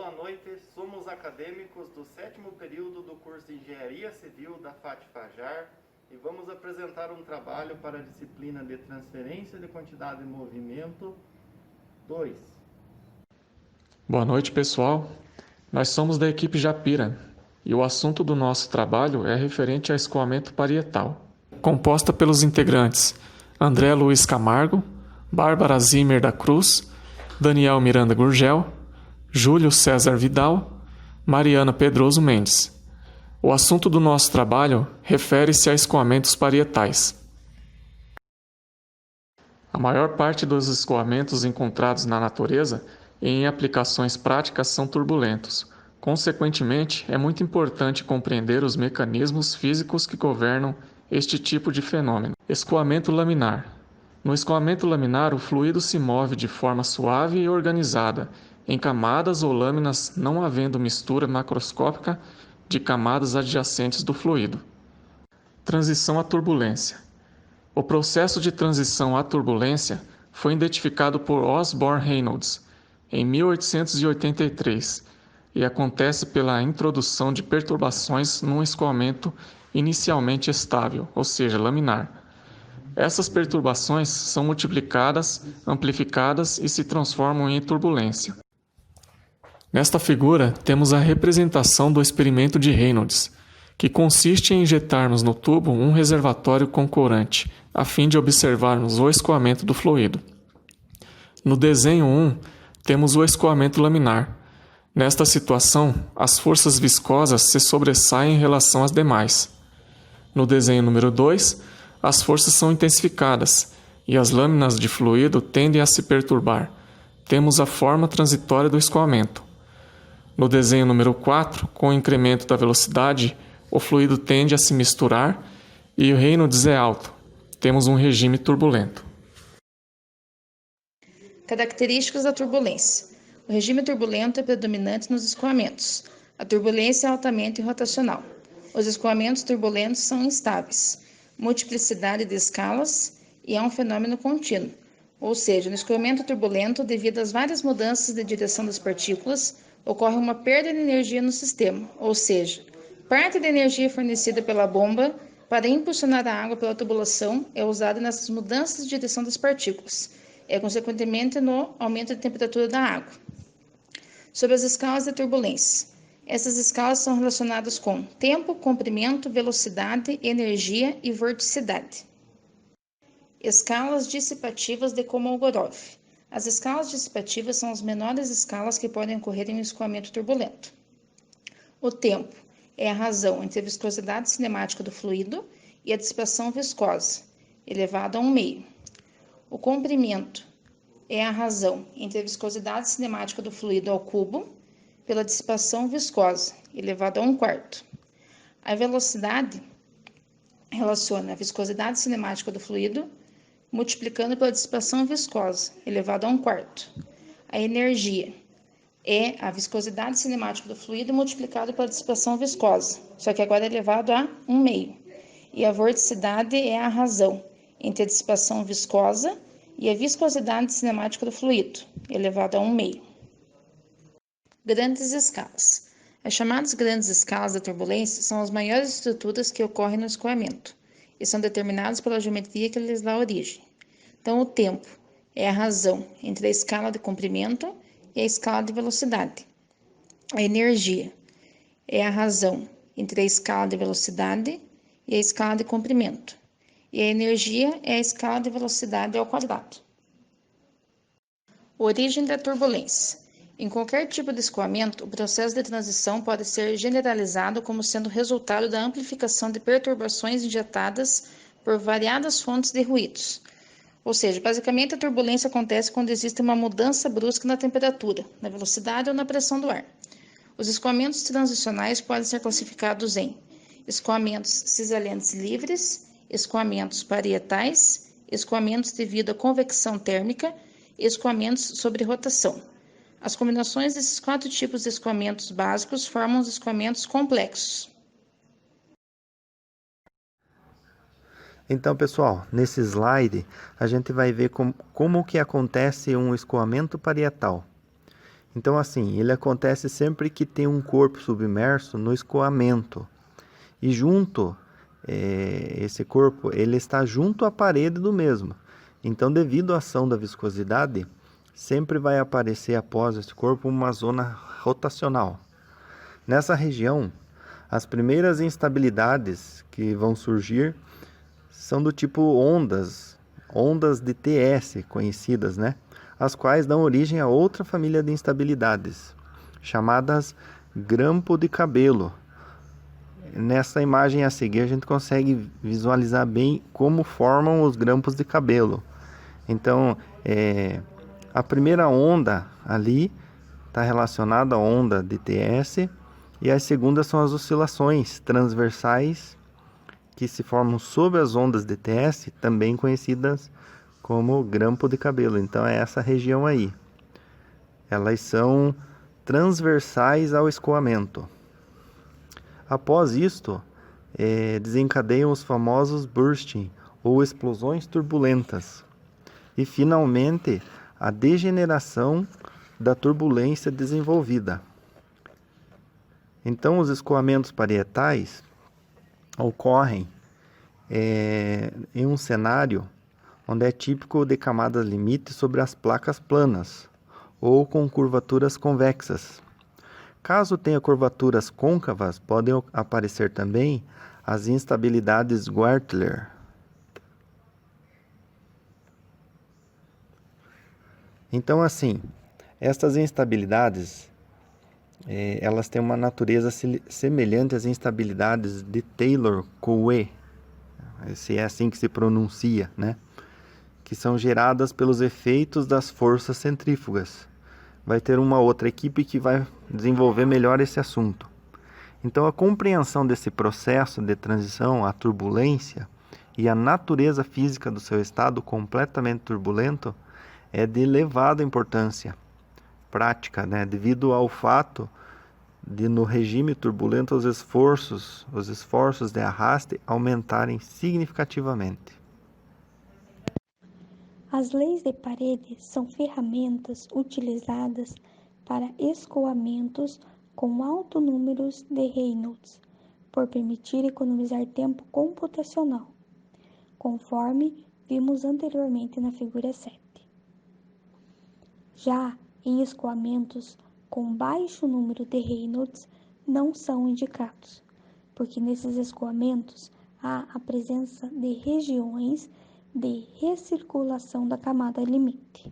boa noite. Somos acadêmicos do 7º período do curso de Engenharia Civil da FAT-FAJAR e vamos apresentar um trabalho para a disciplina de Transferência de Quantidade de Movimento 2. Boa noite, pessoal. Nós somos da equipe Japira e o assunto do nosso trabalho é referente a escoamento parietal, composta pelos integrantes André Luiz Camargo, Bárbara Zimmer da Cruz, Daniel Miranda Gurgel, Júlio César Vidal, Mariana Pedroso Mendes. O assunto do nosso trabalho refere-se a escoamentos parietais. A maior parte dos escoamentos encontrados na natureza e em aplicações práticas são turbulentos. Consequentemente, é muito importante compreender os mecanismos físicos que governam este tipo de fenômeno. Escoamento laminar. No escoamento laminar, o fluido se move de forma suave e organizada, em camadas ou lâminas, não havendo mistura macroscópica de camadas adjacentes do fluido. Transição à turbulência. O processo de transição à turbulência foi identificado por Osborne Reynolds em 1883 e acontece pela introdução de perturbações num escoamento inicialmente estável, ou seja, laminar. Essas perturbações são multiplicadas, amplificadas e se transformam em turbulência. Nesta figura, temos a representação do experimento de Reynolds, que consiste em injetarmos no tubo um reservatório com corante, a fim de observarmos o escoamento do fluido. No desenho 1, temos o escoamento laminar. Nesta situação, as forças viscosas se sobressaem em relação às demais. No desenho número 2, as forças são intensificadas e as lâminas de fluido tendem a se perturbar. Temos a forma transitória do escoamento. No desenho número 4, com o incremento da velocidade, o fluido tende a se misturar e o Reynolds é alto. Temos um regime turbulento. Características da turbulência. O regime turbulento é predominante nos escoamentos. A turbulência é altamente rotacional. Os escoamentos turbulentos são instáveis. Multiplicidade de escalas e é um fenômeno contínuo. Ou seja, no escoamento turbulento, devido às várias mudanças de direção das partículas, ocorre uma perda de energia no sistema, ou seja, parte da energia fornecida pela bomba para impulsionar a água pela tubulação é usada nessas mudanças de direção das partículas, consequentemente no aumento de temperatura da água. Sobre as escalas de turbulência. Essas escalas são relacionadas com tempo, comprimento, velocidade, energia e vorticidade. Escalas dissipativas de Kolmogorov. As escalas dissipativas são as menores escalas que podem ocorrer em um escoamento turbulento. O tempo é a razão entre a viscosidade cinemática do fluido e a dissipação viscosa, elevado a 1/2. O comprimento é a razão entre a viscosidade cinemática do fluido ao cubo pela dissipação viscosa, elevado a 1/4. A velocidade relaciona a viscosidade cinemática do fluido multiplicando pela dissipação viscosa, elevado a 1/4. A energia é a viscosidade cinemática do fluido multiplicado pela dissipação viscosa, só que agora é elevado a 1/2. E a vorticidade é a razão entre a dissipação viscosa e a viscosidade cinemática do fluido, elevado a 1/2. Grandes escalas. As chamadas grandes escalas da turbulência são as maiores estruturas que ocorrem no escoamento e são determinadas pela geometria que lhes dá origem. Então, o tempo é a razão entre a escala de comprimento e a escala de velocidade. A energia é a razão entre a escala de velocidade e a escala de comprimento. E a energia é a escala de velocidade ao quadrado. Origem da turbulência. Em qualquer tipo de escoamento, o processo de transição pode ser generalizado como sendo resultado da amplificação de perturbações injetadas por variadas fontes de ruídos. Ou seja, basicamente a turbulência acontece quando existe uma mudança brusca na temperatura, na velocidade ou na pressão do ar. Os escoamentos transicionais podem ser classificados em escoamentos cisalentes livres, escoamentos parietais, escoamentos devido à convecção térmica e escoamentos sobre rotação. As combinações desses 4 tipos de escoamentos básicos formam os escoamentos complexos. Então, pessoal, nesse slide a gente vai ver como que acontece um escoamento parietal. Então, assim, ele acontece sempre que tem um corpo submerso no escoamento. E esse corpo, ele está junto à parede do mesmo. Então, devido à ação da viscosidade, sempre vai aparecer após esse corpo uma zona rotacional. Nessa região, as primeiras instabilidades que vão surgir são do tipo ondas de TS conhecidas, né? As quais dão origem a outra família de instabilidades, chamadas grampo de cabelo. Nessa imagem a seguir, a gente consegue visualizar bem como formam os grampos de cabelo. Então, a primeira onda ali está relacionada à onda de TS, e as segundas são as oscilações transversais que se formam sob as ondas de TS, também conhecidas como grampo de cabelo. Então é essa região aí. Elas são transversais ao escoamento. Após isto, desencadeiam os famosos bursting, ou explosões turbulentas. E finalmente, a degeneração da turbulência desenvolvida. Então, os escoamentos parietais ocorrem em um cenário onde é típico de camadas limite sobre as placas planas ou com curvaturas convexas. Caso tenha curvaturas côncavas, podem aparecer também as instabilidades Guertler. Então, assim, estas instabilidades elas têm uma natureza semelhante às instabilidades de Taylor-Coe, se é assim que se pronuncia, né? Que são geradas pelos efeitos das forças centrífugas. Vai ter uma outra equipe que vai desenvolver melhor esse assunto. Então, a compreensão desse processo de transição à turbulência e a natureza física do seu estado completamente turbulento é de elevada importância prática, né? Devido ao fato de, no regime turbulento, os esforços de arraste aumentarem significativamente. As leis de parede são ferramentas utilizadas para escoamentos com alto número de Reynolds, por permitir economizar tempo computacional, conforme vimos anteriormente na figura 7. Já em escoamentos com baixo número de Reynolds não são indicados, porque nesses escoamentos há a presença de regiões de recirculação da camada limite.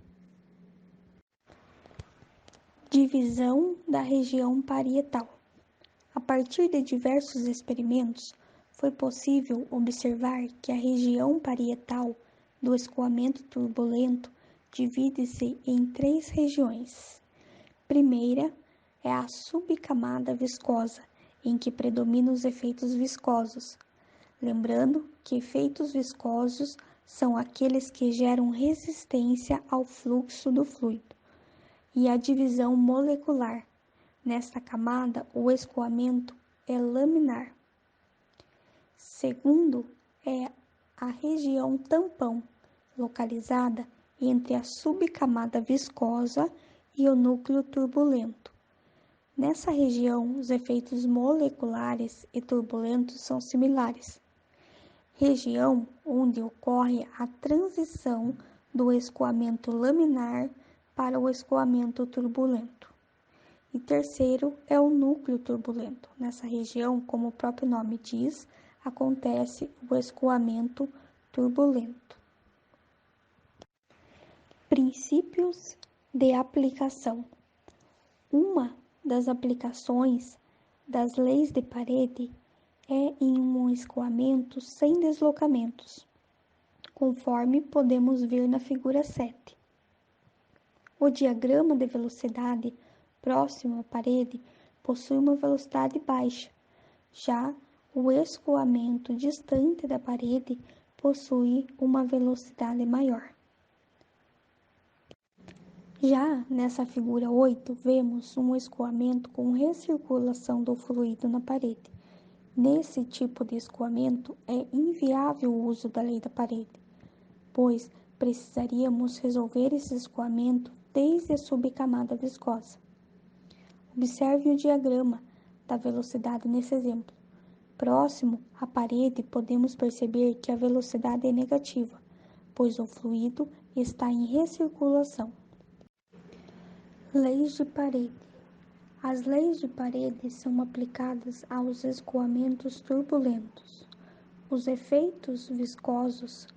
Divisão da região parietal. A partir de diversos experimentos, foi possível observar que a região parietal do escoamento turbulento divide-se em 3 regiões. Primeira é a subcamada viscosa, em que predominam os efeitos viscosos. Lembrando que efeitos viscosos são aqueles que geram resistência ao fluxo do fluido. E a divisão molecular. Nesta camada, o escoamento é laminar. Segundo é a região tampão, localizada entre a subcamada viscosa e o núcleo turbulento. Nessa região, os efeitos moleculares e turbulentos são similares. Região onde ocorre a transição do escoamento laminar para o escoamento turbulento. E terceiro é o núcleo turbulento. Nessa região, como o próprio nome diz, acontece o escoamento turbulento. Princípios de aplicação. Uma das aplicações das leis de parede é em um escoamento sem deslocamentos, conforme podemos ver na figura 7. O diagrama de velocidade próximo à parede possui uma velocidade baixa, já o escoamento distante da parede possui uma velocidade maior. Já nessa figura 8, vemos um escoamento com recirculação do fluido na parede. Nesse tipo de escoamento, é inviável o uso da lei da parede, pois precisaríamos resolver esse escoamento desde a subcamada viscosa. Observe o diagrama da velocidade nesse exemplo. Próximo à parede, podemos perceber que a velocidade é negativa, pois o fluido está em recirculação. Leis de parede. As leis de parede são aplicadas aos escoamentos turbulentos. Os efeitos viscosos,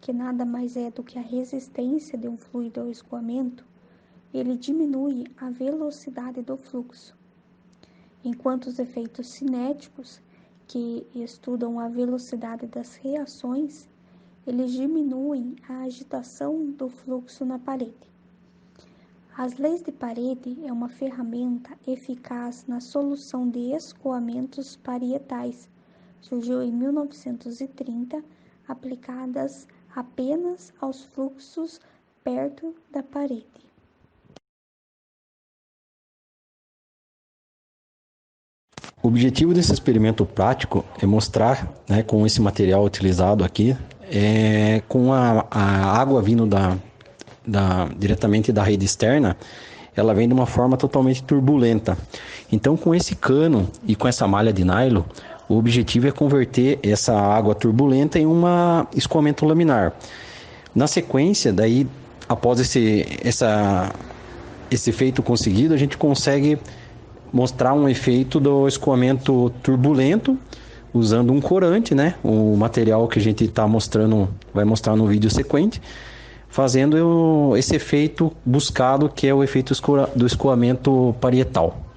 que nada mais é do que a resistência de um fluido ao escoamento, ele diminui a velocidade do fluxo, enquanto os efeitos cinéticos, que estudam a velocidade das reações, eles diminuem a agitação do fluxo na parede. As leis de parede é uma ferramenta eficaz na solução de escoamentos parietais. Surgiu em 1930, aplicadas apenas aos fluxos perto da parede. O objetivo desse experimento prático é mostrar, com esse material utilizado aqui, com a água vindo diretamente da rede externa, ela vem de uma forma totalmente turbulenta. Então, com esse cano e com essa malha de nylon, o objetivo é converter essa água turbulenta em um escoamento laminar. Na sequência, daí, após esse efeito conseguido, a gente consegue mostrar um efeito do escoamento turbulento usando um corante, o material que a gente vai mostrar no vídeo sequente, fazendo esse efeito buscado, que é o efeito do escoamento parietal.